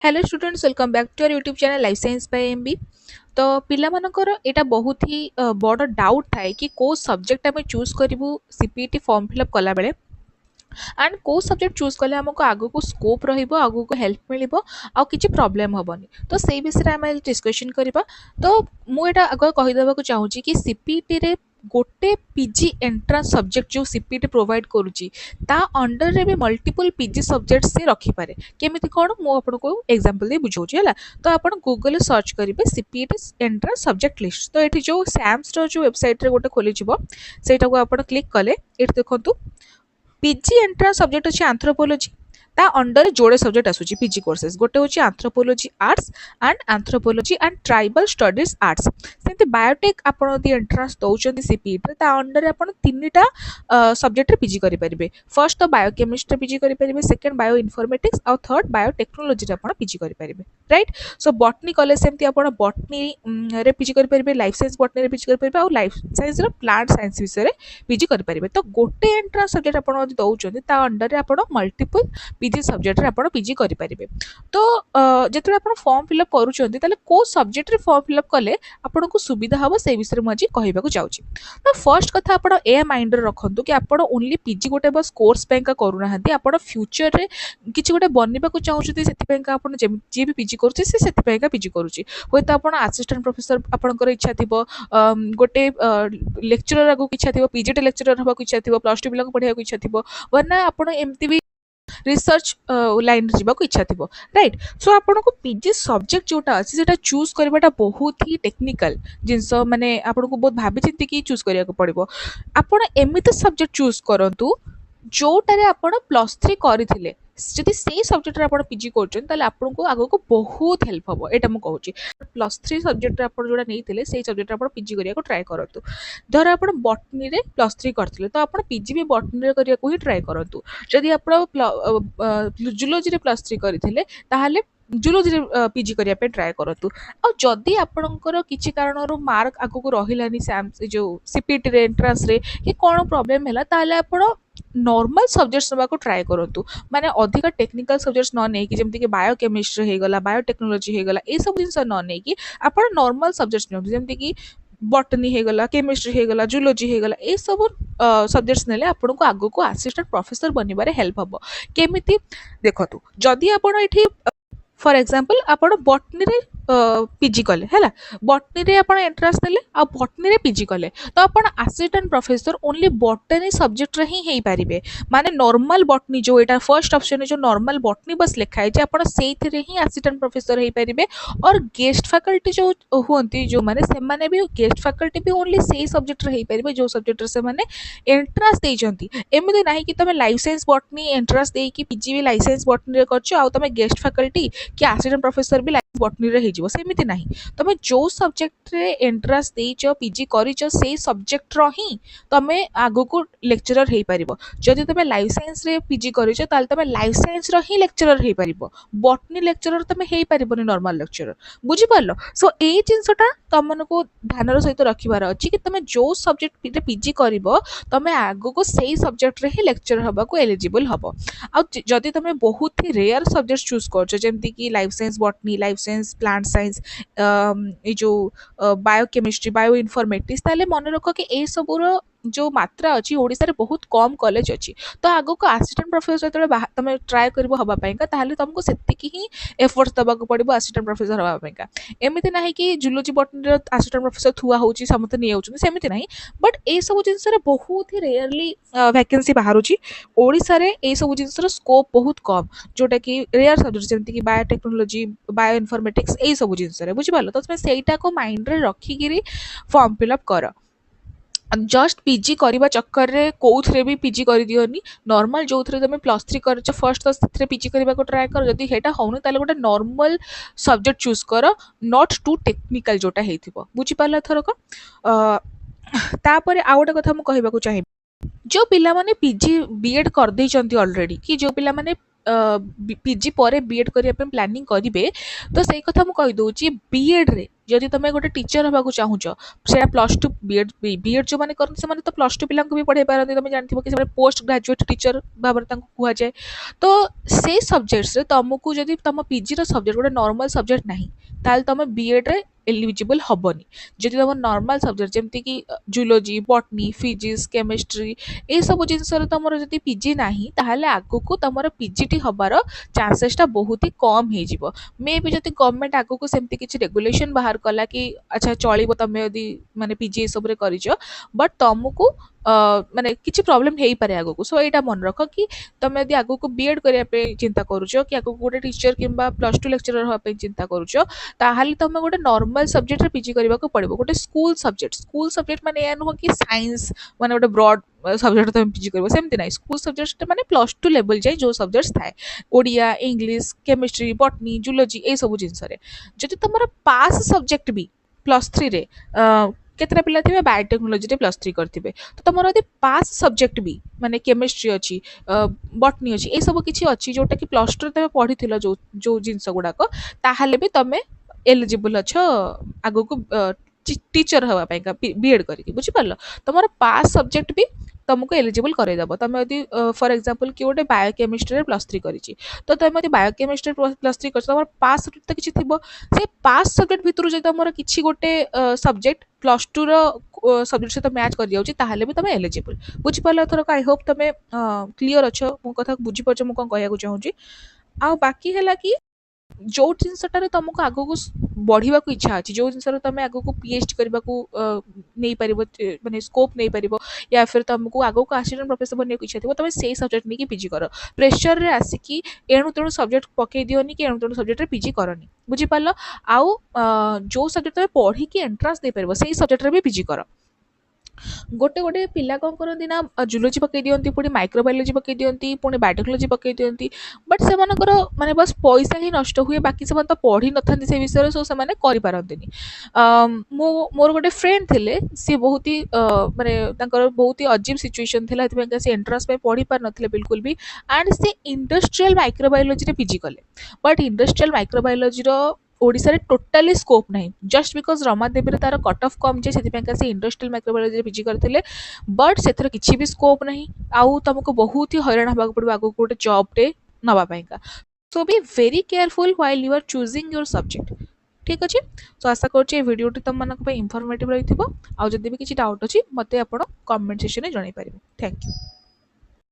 Hello students, welcome back to our YouTube channel life science by MB. तो पिलामानकर एटा बहुत ही बड़ डाउट थाए कि को सब्जेक्ट आम चूज करूँ सीपीटी फॉर्म फिलअप कला बेले एंड को सब्जेक्ट चूज कले आमको आगको स्कोप रहिबो आगको हेल्प मिलिबो आ किछि प्रॉब्लम हबनी। तो सेही विषय आम डिस्कशन करबा। तो मु एटा आग कहि देबा को चाहूची कि सीपीटी रे गोटे पीजी एंट्रांस सब्जेक्ट जो सीपीटी प्रोवाइड करूची ता अंडर रे भी मल्टीपल पीजी सब्जेक्ट से रखी पारे। केमिति कोन मु आपनको एग्जांपल दे बुझौची हला। तो आपण गूगल सर्च करिवे सीपीटी एंट्रांस सब्जेक्ट लिस्ट। तो एठी जो सैम्स रो जो वेबसाइट रे गोटे खोली जिवो सेटा को आपण क्लिक कले एठी देखंतु पीजी एंट्रांस सब्जेक्ट अच्छे एंथ्रोपोलॉजी ता अंडर जोड़े सब्जेक्ट आसुची पीजी कोर्सेस गोटे होची anthropology arts and anthropology and tribal studies arts. सेमती बायोटेक आपण दी एंट्रांस दउचंती सीपीटी ता अंडर आपण तीनटा सब्जेक्ट रे पीजी करि परिबे। फर्स्ट तो बायोकेमिस्ट्री पीजी करि परिबे, सेकंड बायो इन्फॉर्मेटिक्स और थर्ड बायोटेक्नोलॉजी रे आपण पीजी करि परिबे। राइट। सो बॉटनी कॉलेज सेमती आपण बॉटनी रे पीजी करि परिबे, लाइफ साइंस बॉटनी रे पीजी करि परिबे और लाइफ साइंस रो प्लांट साइंस विषय रे पीजी करि परिबे। तो गोटे एंट्रांस सब्जेक्ट आपण दउचंती ता अंडर रे आपण मल्टीपल पीजी सब्जेक्ट रे आपण पीजी करि परिबे। तो जेतले आपण फॉर्म फिलअप करूचंती ताले को सब्जेक्ट रे फॉर्म फिलअप कले आपण को सुविधा हबो से विषय रे मजी कहिबा को जाउची। तो फर्स्ट कथा आपण ए माइंड रे रखंतु कि आपण ओनली पीजी गोटे बस कोर्स बैंक का करू नाहंती, आपण फ्यूचर रे किछि गोटे बनिबा को चाहूछथि सेति बैंक आपण जे भी पीजी करूछि से सेति बैंक का पीजी करूछि। होय तो आपण असिस्टेंट प्रोफेसर आपणकर इच्छा थिबो, गोटे लेक्चरर आगु इच्छा थिबो, पीजीटी लेक्चरर हबा को इच्छा थिबो, प्लस 2 पिला को पढिया को इच्छा थिबो, वरना आपण एमती भी रिसर्च लाइन जीवा को इच्छा थिबो। राइट। सो आपन को पीजी सब्जेक्ट जोटा अछि सेटा चूज करबाटा बहुत ही टेक्निकल जिंस माने आपन को बहुत भाबी चिंती की चूज करिया को पड़िबो। आपन एमिति सब्जेक्ट चूज करंतु जोटारे आपण प्लस 3 करिथिले, जदि सेही सब्जेक्ट रे आपण पीजी करछन ताले आपन को आगो को बहुत हेल्प हबो। एटा म कहूची प्लस 3 सब्जेक्ट रे आपण जोटा नेइथिले सेही सब्जेक्ट रे आपण पीजी करिया को ट्राई करंतु। धर आपण बॉटनी रे प्लस 3 करथिले तो आपण पीजी भी बॉटनी रे करिया को ही ट्राई करंतु। जदि आपण जूलॉजी रे प्लस 3 करथिले ताहाले जूलॉजी रे पीजी करिया पे ट्राई करंतु। आ जदि आपणकर किछि कारणरो मार्क आगो को रहिलानी सैम जो सीपीटी रे एंट्रेंस रे कि कोन प्रॉब्लम हैला ताहाले आपण नॉर्मल सब्जेक्ट्स नबा को ट्राई करंतु। माने अधिक टेक्निकल सब्जेक्ट्स न नै कि जेमति कि बायोकेमिस्ट्री हे गला, बायोटेक्नोलॉजी हे गला, ए सब जिंस न नै कि आपण नॉर्मल सब्जेक्ट्स नियंतु जेमति कि बॉटनी हे गला, केमिस्ट्री हे गला, जूलॉजी हे गला, ए सब सब्जेक्ट्स नेले आपण को आगो को असिस्टेंट प्रोफेसर बनिबारे हेल्प हबो। केमिति देखतु जदि आपण एठी फॉर एग्जांपल आपण बॉटनी रे पीजी कले हैला, बॉटनी रे आपण एंट्रेंस देले आ बॉटनी रे पीजी कले तो आपण assistant professor only botany subject रे ही पारिबे। माने नॉर्मल बॉटनी जो एटा फर्स्ट ऑप्शन जो नॉर्मल बॉटनी बस लिखा है जे आपण सेहि रे ही असिस्टेंट प्रोफेसर हे पारिबे। और गेस्ट फैकल्टी जो हुंती जो माने से माने भी गेस्ट फैकल्टी भी ओनली सेही सब्जेक्ट रे हे पारिबे जो सब्जेक्ट रे से माने एंट्रेंस देइचंती। एमिति नाही कि तमे लाइफ साइंस बॉटनी एंट्रेंस देई कि पीजी भी लाइफ साइंस बॉटनी रे करछो आ तमे गेस्ट फैकल्टी कि असिस्टेंट प्रोफेसर भी लाइफ बॉटनी रे हे सेमती नहीं। तुम जो सब्जेक्ट रे एंट्रेंस देइच पीजी करिच से सब्जेक्ट रो ही तुम आगो को लेक्चरर हे परिबो। जदि तुम लाइफ साइंस रे पीजी करिच ताल तुम लाइफ साइंस रो ही लेक्चरर हे परिबो, बॉटनी लेक्चरर तुम हे परिबोनी नॉर्मल लेक्चरर। बुझि पारलो। सो ए जिंसटा तुमन को ध्यान सहित रखिबार अछि कि तुम जो सब्जेक्ट रे पीजी करिवो तुम आगो को सेही सब्जेक्ट रे ही लेक्चरर हबा को एलिजिबल हबो। आ जदि तुम बहुत ही रेयर सब्जेक्ट चूज करछ जेमति कि life science botany, life science plant science, ये जो बायोकेमिस्ट्री, बायो इन्फॉर्मेटिक्स, ताले मन रख कि ए सबुर जो मात्रा अच्छी ओडिसा रे बहुत कम कॉलेज अच्छी। तो आगो को असिस्टेंट प्रोफेसर जो तुम ट्राए करबो हबा पइका ताले तुमको सेतिकी ही एफर्ट्स दबा को पड़िबो असिस्टेंट प्रोफेसर हबा पइका। एमिति नाही कि जूलॉजी बॉटनी रे असिस्टेंट प्रोफेसर थुआ होची समते नै आउछन सेमिति नाही। बट ए सब जिंस रे बहुत ही रेयरली वैकेंसी बाहरुची। ओडिसा रे ए सब जिंस रो स्कोप बहुत कम जोटा कि रेयर सब्जेक्ट जेमति कि बायोटेक्नोलॉजी, बायो इन्फॉर्मेटिक्स ए सब जिंस रे बुझि पालो। तो तुम सेटा को माइंड रे रखी गिरी फॉर्म फिलअप कर। जस्ट पीजी करबा चक्कर रे कोथरे भी पीजी कर दियोनी। नॉर्मल जो थरे तुम प्लस 3 करछ फर्स्ट तो सेथरे पीजी करबा को ट्राई कर। जदि हेटा होउनी ताले गोटे नॉर्मल सब्जेक्ट चूज कर, नॉट टू टेक्निकल जोटा हेथिबो। बुझि पाला थरक। तापर आ गोटे कथा मु कहबा को चाहि जो पिला माने पीजी बीएड कर देइचंती ऑलरेडी कि जो पिला माने पीजी पर बीएड करिया पे प्लानिंग करिवे तो सेही कथा मु कहि दोची बीएड रे जदि तुम गोटे टीचर हाँक चाहूच से प्लस टू बीएड जो मैंने करते हैं तो प्लस टू पिला भी पढ़ाई पारती तुम जानते कि पोस्ट ग्राजुएट टीचर भाव में कह जाए तो से सब्जेक्ट्स तुमको जब तुम पीजी सब्जेक्ट गोटे नॉर्मल सब्जेक्ट ना ताल तुम बीएड रे एलिजिबल हबनी जदि तुम नॉर्मल सब्जेक्ट जमती कि जूलोजी बॉटनी फिजिक्स केमिस्ट्री ये सब जिनस तुम जब पीजी ना ताहले आगको तुम पीजीटी हबार चांसेसटा बहुत ही कम हो मे भी जब गवर्नमेंट आगको सेमती किसी रेगुलेशन बाहर कला कि अच्छा चलो तुम यदि माने पीजी सब कर बट तुमको माने किसी प्रॉब्लम हो पारे आगको सो यहाँ मन रख कि तुम यदि आगको बीएड करने चिंता करुच कि आगको गोटे टीचर कि प्लस टू लेक्चरर हाँपाई चिंता करुच ताहले तुम गोटे नॉर्मल सब्जेक्ट पीजी करने को पड़ो गोटे स्कूल सब्जेक्ट माने या नुह कि साइंस माने गोटे ब्रॉड सब्जेक्ट तुम पीजी कर सेमती ना स्कूल सब्जेक्ट माने प्लस टू लेवल जाए जो सब्जेक्ट थाए Odia English chemistry botany zoology ये सब जिनस जदि तुम पास सब्जेक्ट भी प्लस थ्री रे केतटा पिला थे बायोटेक्नोलोजी प्लस थ्री करेंगे तो तुम यदि पास सब्जेक्ट भी माने केमिस्ट्री अच्छी बॉटनी अच्छी ये सब किसी अच्छी जोटा कि प्लस टू तुम पढ़ी जो जो जिनस गुड़ाक ताहले भी तुम एलिजिबल अच्छ आगको टीचर हाँपाई बीएड करके बुझीपार तुम पास सब्जेक्ट भी तुमको एलिजिबल करदेव तुम यदि फॉर एग्जांपल कि गोटे बायोकेमिस्ट्री प्लस थ्री कर तो तुम यदि बायोकेमिस्ट्री प्लस थ्री कर तुम पास सब्जेक्ट तो किसी थी से पास सब्जेक्ट भितर जो तुम किसी गोटे सब्जेक्ट प्लस टू रब्जेक्ट सहित मैच कर जाऊँगी भी तुम एलिजिबल बुझीपार थरक आई होप तुम क्लीयर अच्छ मो कथा बुझीपार मुझे कौन कहना चाहूँगी आ बाकी है कि जो जिनसटार तुमको आगको बढ़ा इच्छा अच्छी जो जिन तुम आगको पीएचडी करने को नहीं पार माने स्कोप नहीं पार या फिर तुमको आगको असिस्टेंट प्रोफेसर बनने को इच्छा थी तुम से सब्जेक्ट नहीं पीजी कर प्रेसर रे आसिकी एणु तेणु सब्जेक्ट पकई दियोनी कि एणु तेणु सब्जेक्ट पीजी करनी बुझीपार आउ जो सब्जेक्ट तुम पढ़ी एंट्रांस दे पार से सब्जेक्ट भी पीजी कर गोटे गोटे पिला कौन करती ना जूलोजी पकई दिखती पुणी माइक्रोबायोलोजी पकई दिखती पुणी बायोटेक्नोलोजी पकई दिखती बट से माने बस पैसा ही नष्ट हुए बाकी से पढ़ी न था से विषय सो से करपारती मोर गोटे फ्रेंड थे सी बहुत ही माने बहुत ही अजीब सिचुएशन थी से एंट्रांस पढ़ी पार नथिले बिल्कुल भी एंड से इंडस्ट्रियल माइक्रोबायोलोजी पीजी कले बट इंडस्ट्रियल माइक्रोबायोलोजी ओडिशा रे टोटाली स्कोप नहीं जस्ट बिकज रमादेवी तार कट ऑफ कम जे से इंडस्ट्रियल माइक्रोबायोलॉजी पीजी करते बट से किसी भी स्कोप नहीं आउ तुमको बहुत ही हैरान हवा पड़ो आगको गोटे जॉबटे नापाइका so be very careful while you are choosing your subject ठीक अच्छे सो आशा करुँचे वीडियो तुम मानक इनफॉर्मेटिव रही आउ जब भी किसी डाउट अच्छी मत आप कमेंट सेक्शन में जनई पारे थैंक यू।